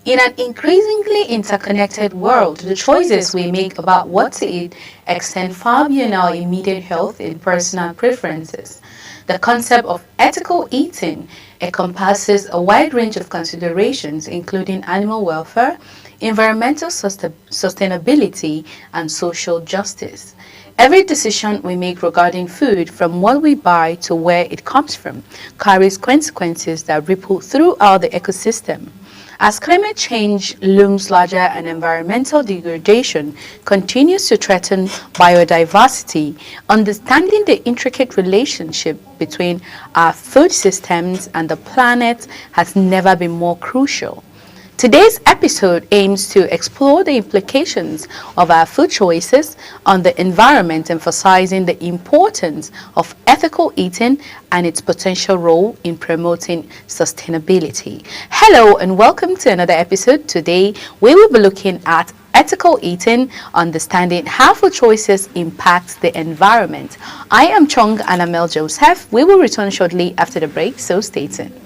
In an increasingly interconnected world, the choices we make about what to eat extend far beyond our immediate health and personal preferences. The concept of ethical eating encompasses a wide range of considerations, including animal welfare, environmental sustainability, and social justice. Every decision we make regarding food, from what we buy to where it comes from, carries consequences that ripple throughout the ecosystem. As climate change looms larger and environmental degradation continues to threaten biodiversity, understanding the intricate relationship between our food systems and the planet has never been more crucial. Today's episode aims to explore the implications of our food choices on the environment, emphasizing the importance of ethical eating and its potential role in promoting sustainability. Hello and welcome to another episode. Today we will be looking at ethical eating, understanding how food choices impact the environment. I am Chong Anamel Joseph. We will return shortly after the break, so stay tuned.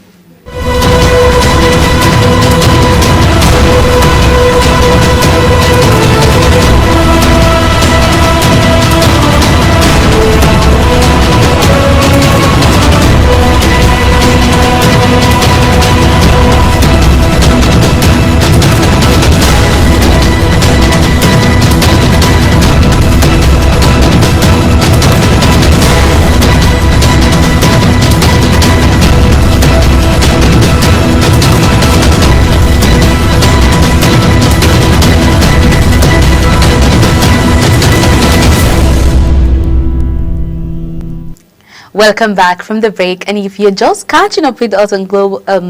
Welcome back from the break, and if you're just catching up with us on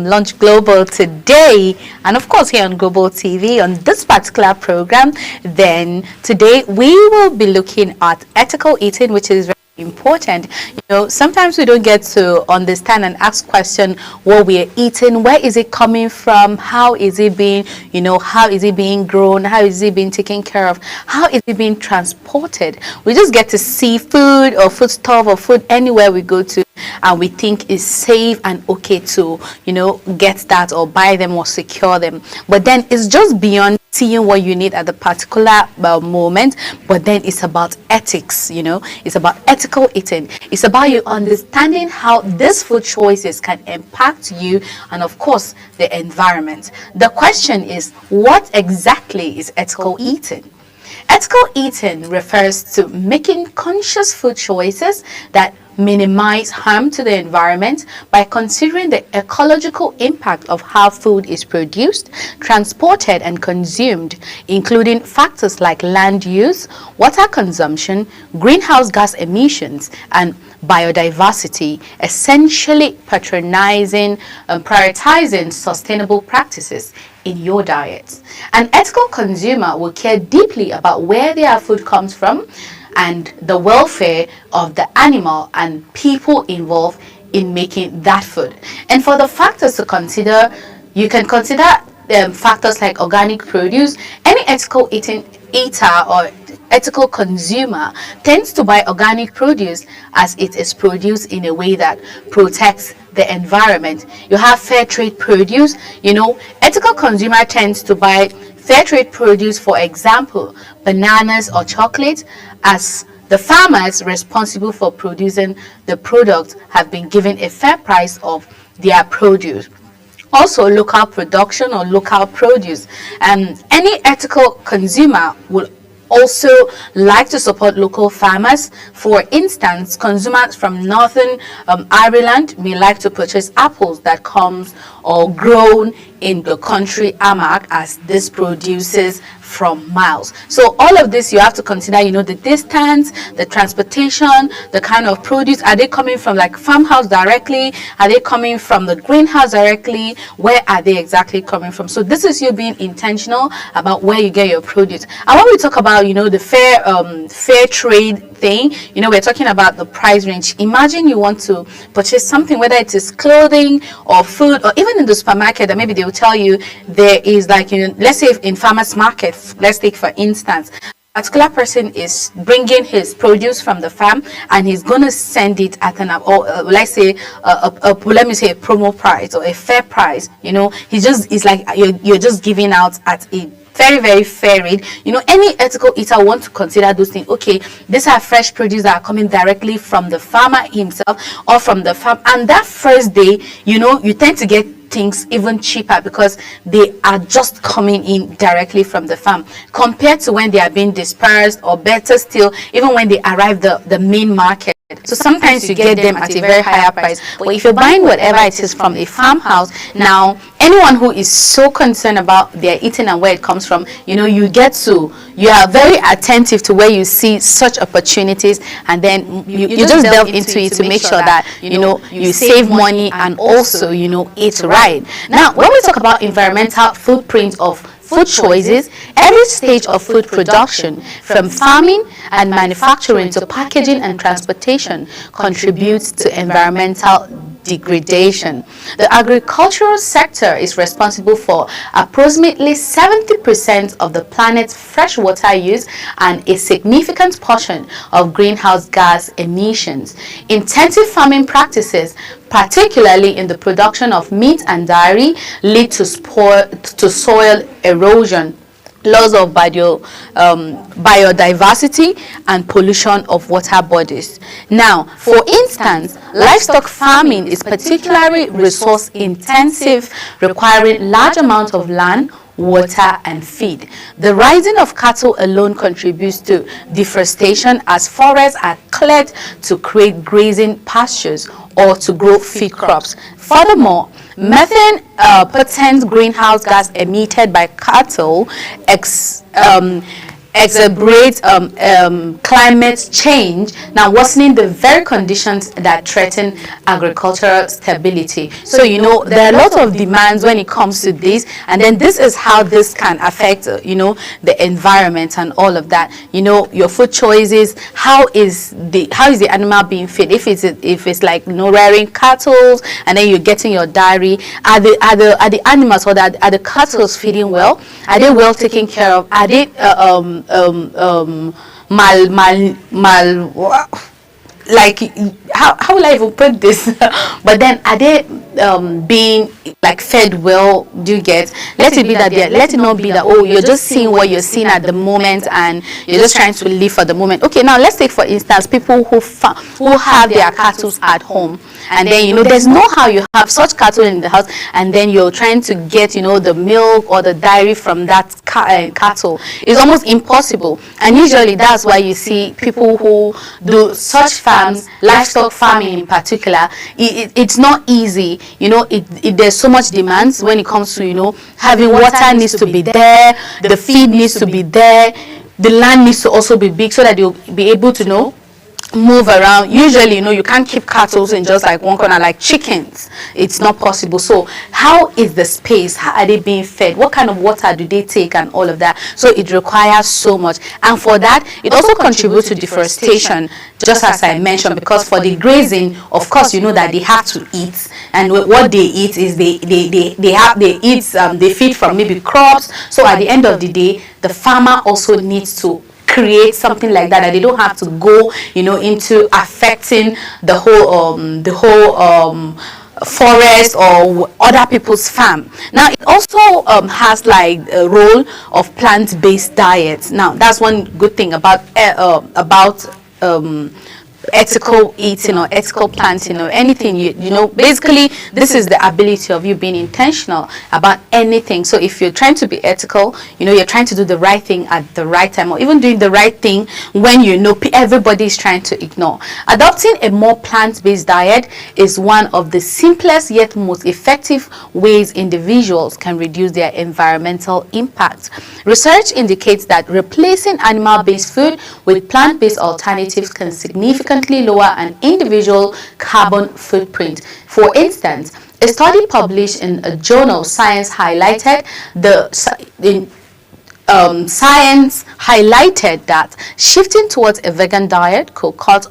Lunch Global today, and of course here on Global TV on this particular program, then today we will be looking at ethical eating, which is very important. Sometimes we don't get to understand and ask question what we are eating, where is it coming from, how is it being, how is it being grown, how is it being taken care of, how is it being transported. We just get to see food or foodstuff or food anywhere we go to, and we think it's safe and okay to get that or buy them or secure them, but then it's just beyond seeing what you need at the particular moment. But then it's about ethics. It's about ethical eating. It's about you understanding how these food choices can impact you and of course the environment. The question is, what exactly is ethical eating? Ethical eating refers to making conscious food choices that minimize harm to the environment by considering the ecological impact of how food is produced, transported, and consumed, including factors like land use, water consumption, greenhouse gas emissions, and biodiversity, essentially prioritizing sustainable practices in your diet. An ethical consumer will care deeply about where their food comes from and the welfare of the animal and people involved in making that food. And for the factors to consider, you can consider factors like organic produce. Any ethical eater or ethical consumer tends to buy organic produce as it is produced in a way that protects the environment. You have fair trade produce. Ethical consumer tends to buy fair trade produce, for example, bananas or chocolate, as the farmers responsible for producing the product have been given a fair price of their produce. Also, local production or local produce. Any ethical consumer will also like to support local farmers. For instance, consumers from Northern Ireland may like to purchase apples that comes or grown in the country Armagh, as this produces from miles. So all of this you have to consider, the distance, the transportation, the kind of produce. Are they coming from like farmhouse directly? Are they coming from the greenhouse directly? Where are they exactly coming from? So this is you being intentional about where you get your produce. And when we talk about, the fair trade thing, we're talking about the price range. Imagine you want to purchase something, whether it is clothing or food or even in the supermarket, that maybe they will tell you there is like, let's say in farmers market, let's take for instance, particular person is bringing his produce from the farm and he's going to send it at an or let's say let me say a promo price or a fair price, it's like you're just giving out at a very, very fair rate. Any ethical eater want to consider those things. Okay, these are fresh produce that are coming directly from the farmer himself or from the farm, and that first day, you tend to get things even cheaper because they are just coming in directly from the farm compared to when they are being dispersed, or better still, even when they arrive the main market. So sometimes you get them at a very higher price. But if you're buying whatever it is from a farmhouse, now anyone who is so concerned about their eating and where it comes from, you are very attentive to where you see such opportunities, and then you just delve into it to make sure that you save money and also eat right. Now, when we talk about environmental footprint of food choices, every stage of food production, from farming and manufacturing to packaging and transportation, contributes to environmental degradation. The agricultural sector is responsible for approximately 70% of the planet's freshwater use and a significant portion of greenhouse gas emissions. Intensive farming practices, particularly in the production of meat and dairy, lead to soil erosion, loss of biodiversity, and pollution of water bodies. Now, for instance, livestock farming is particularly resource intensive, requiring large amounts of land, water, and feed. The rising of cattle alone contributes to deforestation, as forests are cleared to create grazing pastures or to grow feed crops. Furthermore, methane, potent greenhouse gas emitted by cattle, exacerbate climate change, now worsening the very conditions that threaten agricultural stability. So there are a lot of demands when it comes to this, and then this is how this can affect the environment and all of that. Your food choices, how is the animal being fed? If it's like rearing cattle and then you're getting your dairy, are the animals or are the cattle feeding well? Are they well taken care of? Are they like, how will I even put this? But then, are they being like fed well? Do you get? Let it not be that you're just seeing what you're seeing at the moment and you're just trying to live for the moment. Okay, now let's take for instance people who have their cattle at home, and then there's no how you have such cattle in the house, and then you're trying to get the milk or the dairy from that cattle. It's almost impossible, and usually that's why you see people who do such farms, livestock farming in particular, it's not easy. There's so much demands when it comes to having water needs to be there, the feed needs to be there, the land needs to also be big so that you'll be able to move around. Usually you can't keep cattle in just like one corner like chickens. It's not possible. So how is the space? How are they being fed? What kind of water do they take and all of that? So it requires so much, and for that it also contributes to deforestation, just as I mentioned, because for the grazing, of course that they have to eat, and what they eat is they feed from maybe crops. So at the end of the day, the farmer also needs to create something like that they don't have to go into affecting the whole forest or other people's farm. Now it also has like a role of plant-based diets. Now that's one good thing about ethical eating or ethical planting or anything. Basically this is the ability of you being intentional about anything. So if you're trying to be ethical, you're trying to do the right thing at the right time, or even doing the right thing when everybody is trying to ignore. Adopting a more plant-based diet is one of the simplest yet most effective ways individuals can reduce their environmental impact. Research indicates that replacing animal-based food with plant-based alternatives can significantly lower an individual carbon footprint. For instance, a study published in a journal Science highlighted that shifting towards a vegan diet could cut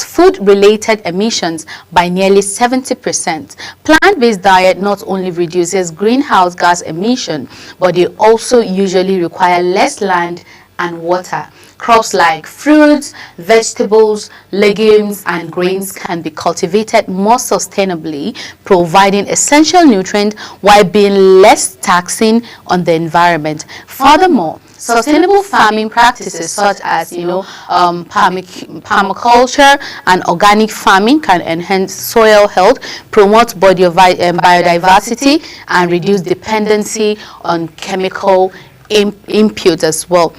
food-related emissions by nearly 70%. Plant-based diet not only reduces greenhouse gas emission, but they also usually require less land and water. Crops like fruits, vegetables, legumes, and grains can be cultivated more sustainably, providing essential nutrients while being less taxing on the environment. Furthermore, sustainable farming practices such as permaculture and organic farming can enhance soil health, promote biodiversity, and reduce dependency on chemical inputs as well.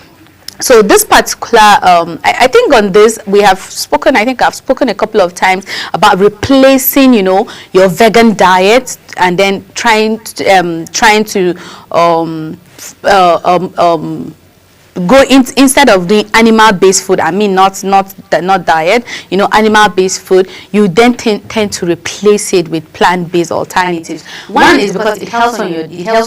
So this particular, I think on this we have spoken. I think I've spoken a couple of times about replacing, your vegan diet and then trying to go in, instead of the animal-based food. I mean, not diet. Animal-based food. You then tend to replace it with plant-based alternatives. One is because it helps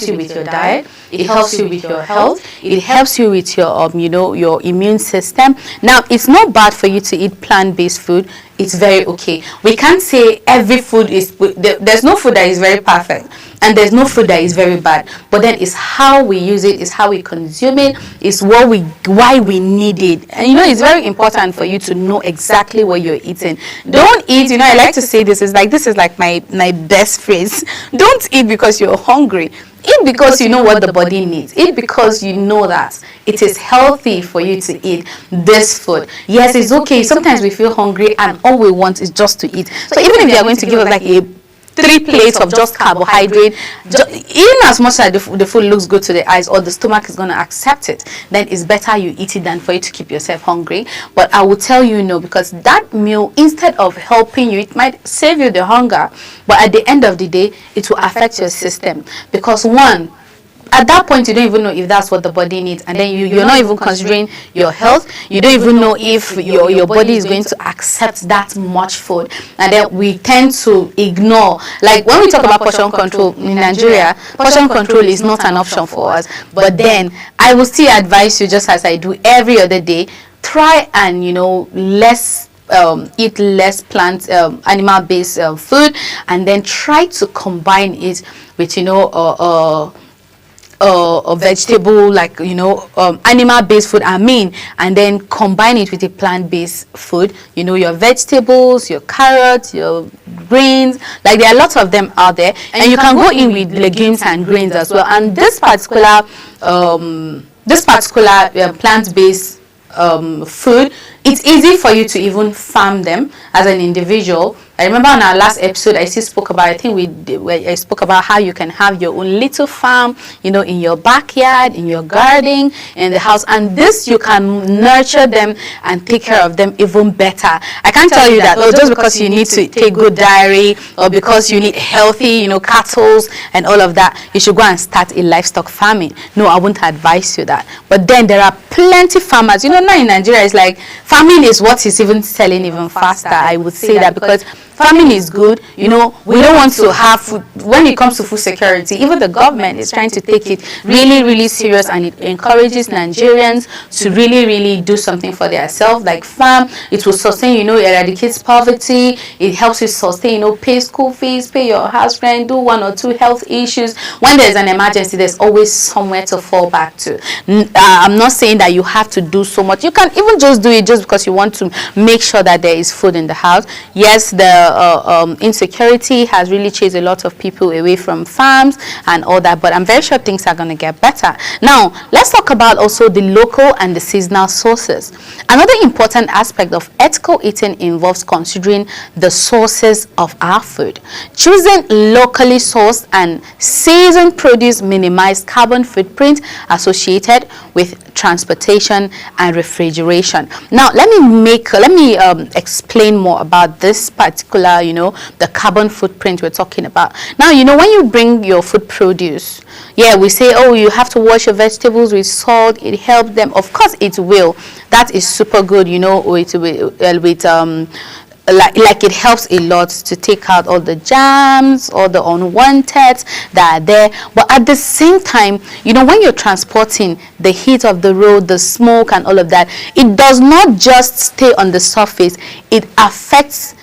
you with your diet. It helps you with your health. It helps you with your your immune system. Now, it's not bad for you to eat plant-based food. It's very okay. We can't say every food is. There's no food that is very perfect, and there's no food that is very bad. But then it's how we use it, it's how we consume it, it's why we need it. And it's very important for you to know exactly what you're eating. Don't eat. I like to say this is like my best phrase. Don't eat because you're hungry. Eat because you know what the body needs. Eat because you know that it is healthy for you to eat this food. Yes, it's okay. Sometimes we feel hungry and all we want is just to eat. So even if they are going to give us like a 3 plates of just carbohydrate, even as much as the food looks good to the eyes or the stomach is going to accept it, then it's better you eat it than for you to keep yourself hungry. But I will tell you no, because that meal, instead of helping you, it might save you the hunger, but at the end of the day it will affect your system. Because one, at that point you don't even know if that's what the body needs, and then you're not even considering your health. You don't even know if your body is going to accept that much food, and then we tend to ignore. Like when we talk about portion control in Nigeria, portion control is not an option for us. But then I will still advise you, just as I do every other day, try and eat less animal-based food, and then try to combine it with a vegetable, like animal-based food, and then combine it with a plant-based food. Your vegetables, your carrots, your grains, like there are lots of them out there, and you can go in with legumes and grains as well. And this particular plant-based food, it's easy for you to even farm them as an individual. I remember on our last episode I spoke about, I spoke about how you can have your own little farm, in your backyard, in your garden, in the house, and this you can nurture them and take care of them even better. I can't tell you that just because you need to take good dairy or because you need healthy, cattle and all of that, you should go and start a livestock farming. No, I wouldn't advise you that. But then there are plenty farmers, now in Nigeria it's like farming is what is even selling even faster. I would say that because farming is good. We don't want to have food. When it comes to food security, even the government is trying to take it really, really serious, and it encourages Nigerians to really, really do something for themselves, like farm. It will sustain, eradicates poverty. It helps you sustain, pay school fees, pay your house rent, do 1 or 2 health issues. When there's an emergency, there's always somewhere to fall back to. I'm not saying that you have to do so much. You can even just do it just because you want to make sure that there is food in the house. Yes, the insecurity has really chased a lot of people away from farms and all that, but I'm very sure things are going to get better. Now, let's talk about also the local and the seasonal sources. Another important aspect of ethical eating involves considering the sources of our food. Choosing locally sourced and seasoned produce minimize carbon footprint associated with transportation and refrigeration. Now, let me explain more about this particular, the carbon footprint we're talking about. Now, when you bring your food produce, we say, oh, you have to wash your vegetables with salt. It helps them. Of course, it will. That is super good. Like it helps a lot to take out all the germs, all the unwanted that are there. But at the same time, when you're transporting, the heat of the road, the smoke and all of that, it does not just stay on the surface. It affects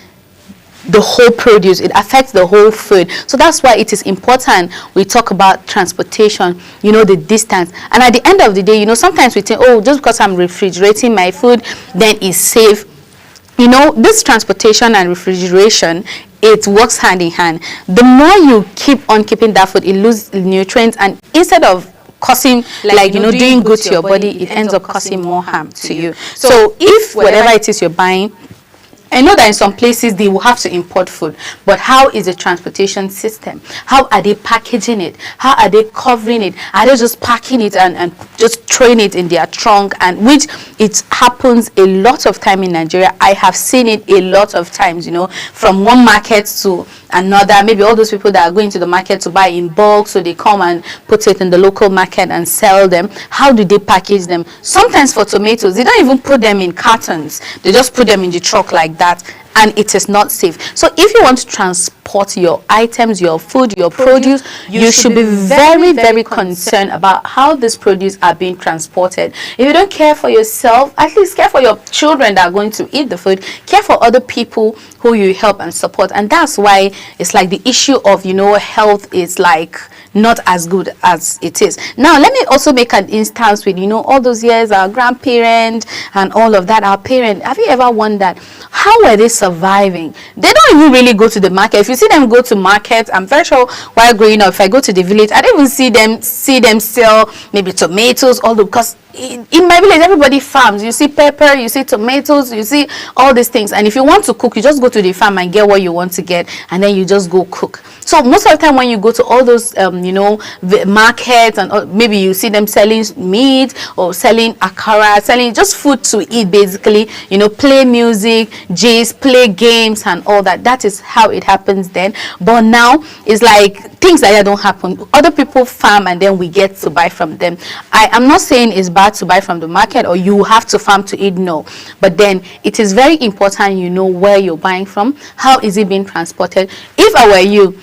the whole produce, it affects the whole food. So that's why it is important we talk about transportation, the distance. And at the end of the day, sometimes we think, oh, just because I'm refrigerating my food, then it's safe. This transportation and refrigeration, it works hand in hand. The more you keep on keeping that food, it loses nutrients, and instead of causing doing good to your body, it ends up causing more harm to you. So if whatever it is you're buying, I know that in some places they will have to import food, but how is the transportation system? How are they packaging it? How are they covering it? Are they just packing it and just throwing it in their trunk? And which it happens a lot of time in Nigeria. I have seen it a lot of times, from one market to another. Maybe all those people that are going to the market to buy in bulk, so they come and put it in the local market and sell them. How do they package them? Sometimes for tomatoes, they don't even put them in cartons. They just put them in the truck like that, and it is not safe. So if you want to transport your items, your food, your produce, you should be very, very concerned about how this produce are being transported. If you don't care for yourself, at least care for your children that are going to eat the food. Care for other people who you help and support. And that's why it's like the issue of health is like not as good as it is. Now let me also make an instance with all those years our grandparents and all of that. Our parents, have you ever wondered how were they surviving? They don't even really go to the market. If you see them go to market, I'm very sure while growing up, if I go to the village, I don't even see them sell maybe tomatoes, although because in my village everybody farms. You see pepper, you see tomatoes, you see all these things, and if you want to cook, you just go to the farm and get what you want to get, and then you just go cook. So most of the time when you go to all those markets, and maybe you see them selling meat or selling akara, selling just food to eat, basically, play music, gist, play games and all that. That is how it happens then. But now it's like things like that don't happen. Other people farm and then we get to buy from them. I am not saying it's bad to buy from the market or you have to farm to eat, no, but then it is very important where you're buying from, how is it being transported. If I were you,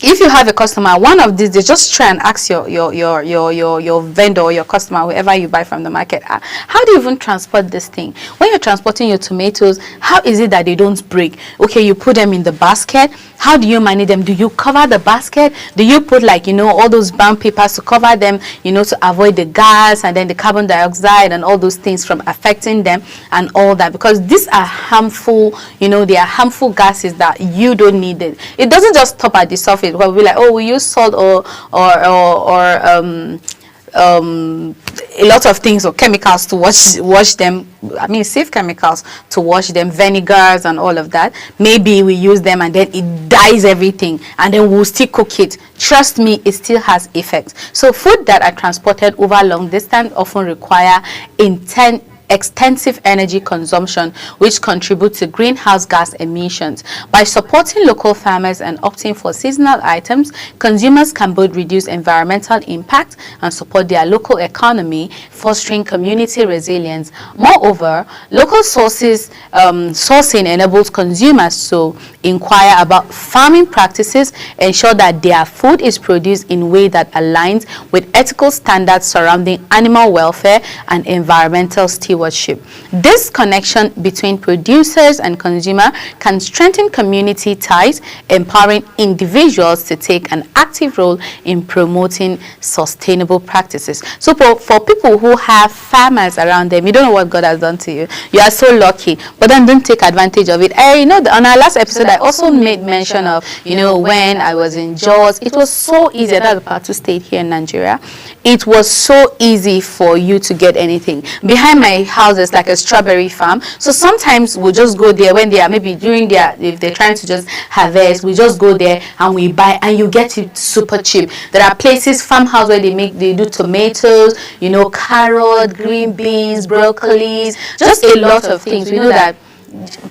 if you have a customer, one of these, they just try and ask your vendor or your customer, whoever you buy from the market, how do you even transport this thing? When you're transporting your tomatoes, how is it that they don't break? Okay, you put them in the basket. How do you manage them? Do you cover the basket? Do you put all those brown papers to cover them, to avoid the gas and then the carbon dioxide and all those things from affecting them and all that? Because these are harmful, they are harmful gases that you don't need it. It doesn't just stop at the surface. We'll be like, oh, we use salt or a lot of things or chemicals to wash them. I mean, safe chemicals to wash them, vinegars and all of that. Maybe we use them and then it dyes everything, and then we'll still cook it. Trust me, it still has effects. So food that are transported over long distance often require extensive energy consumption, which contribute to greenhouse gas emissions. By supporting local farmers and opting for seasonal items, consumers can both reduce environmental impact and support their local economy, fostering community resilience. Moreover, local sourcing enables consumers to inquire about farming practices, ensure that their food is produced in a way that aligns with ethical standards surrounding animal welfare and environmental stewardship. This connection between producers and consumer can strengthen community ties, empowering individuals to take an active role in promoting sustainable practices. So for people who have farmers around them, you don't know what God has done to you. You are so lucky, but then don't take advantage of it. On our last episode, I also made mention of, when I was in Jos, it was so easy. That's the Plateau State here in Nigeria. It was so easy for you to get anything. Behind my house is like a strawberry farm, so sometimes we'll just go there when they are maybe if they're trying to just harvest, we just go there and we buy, and you get it super cheap. There are places, farmhouse, where they do tomatoes, carrot, green beans, broccolis, just a lot of things. We know that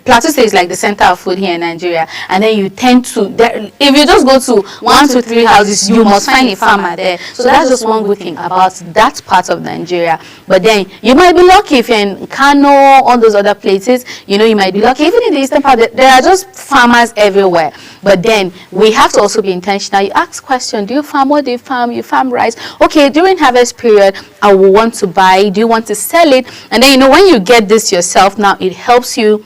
Plateau State is like the center of food here in Nigeria, and then you tend to, if you just go to 1 to 3 houses, you must find a farmer there. So that's just one good thing about that part of Nigeria. But then you might be lucky if you're in Kano, all those other places, you might be lucky. Even in the eastern part, there are just farmers everywhere. But then we have to also be intentional. You ask questions: do you farm? What do you farm? You farm rice? Okay, during harvest period, I will want to buy. Do you want to sell it? And then when you get this yourself, now it helps you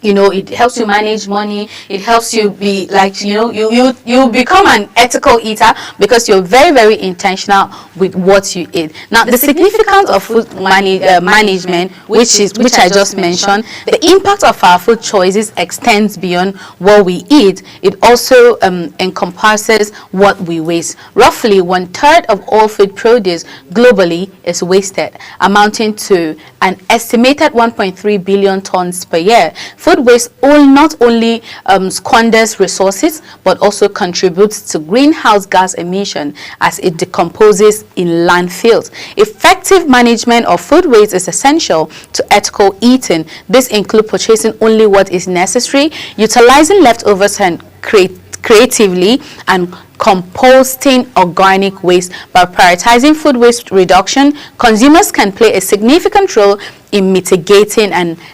it helps you manage money. It helps you be like, you become an ethical eater because you're very, very intentional with what you eat. Now, the significance of food management, which I just mentioned, the impact of our food choices extends beyond what we eat. It also encompasses what we waste. Roughly 1/3 of all food produce globally is wasted, amounting to an estimated 1.3 billion tons per year. Food waste not only squanders resources, but also contributes to greenhouse gas emission as it decomposes in landfills. Effective management of food waste is essential to ethical eating. This includes purchasing only what is necessary, utilizing leftovers and creatively, and composting organic waste. By prioritizing food waste reduction, consumers can play a significant role in mitigating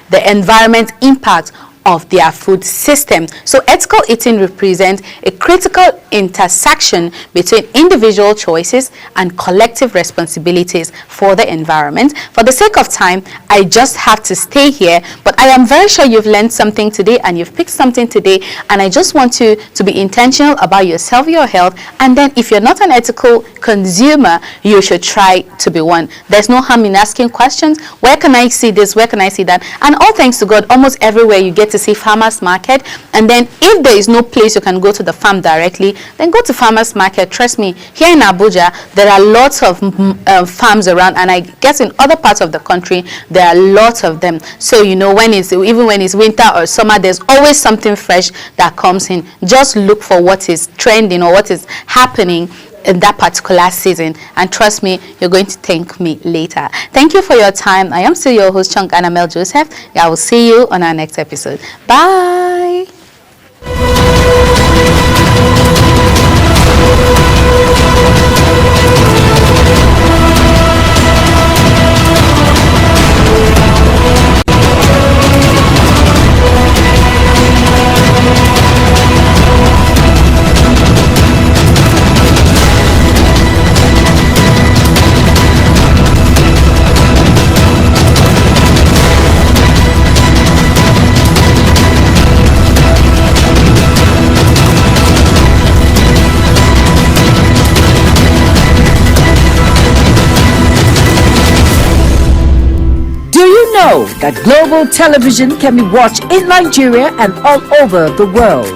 the environment impact of their food system. So ethical eating represents a critical intersection between individual choices and collective responsibilities for the environment. For the sake of time, I just have to stay here, but I am very sure you've learned something today and you've picked something today, and I just want you to be intentional about yourself, your health, and then if you're not an ethical consumer, you should try to be one. There's no harm in asking questions. Where can I see this? Where can I see that? And all thanks to God, almost everywhere you get to see farmers market. And then if there is no place you can go to the farm directly, then go to farmers market. Trust me, here in Abuja there are lots of farms around, and I guess in other parts of the country there are lots of them. So even when it's winter or summer, there's always something fresh that comes in. Just look for what is trending or what is happening in that particular season, and trust me, you're going to thank me later. Thank you for your time. I am still your host, Chunk Annamel Joseph. I will see you on our next episode. Bye. Know that global television can be watched in Nigeria and all over the world.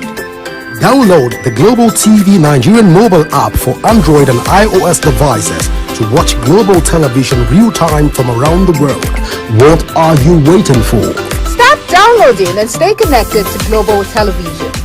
Download the Global TV Nigerian mobile app for Android and iOS devices to watch global television real-time from around the world. What are you waiting for? Start downloading and stay connected to global television.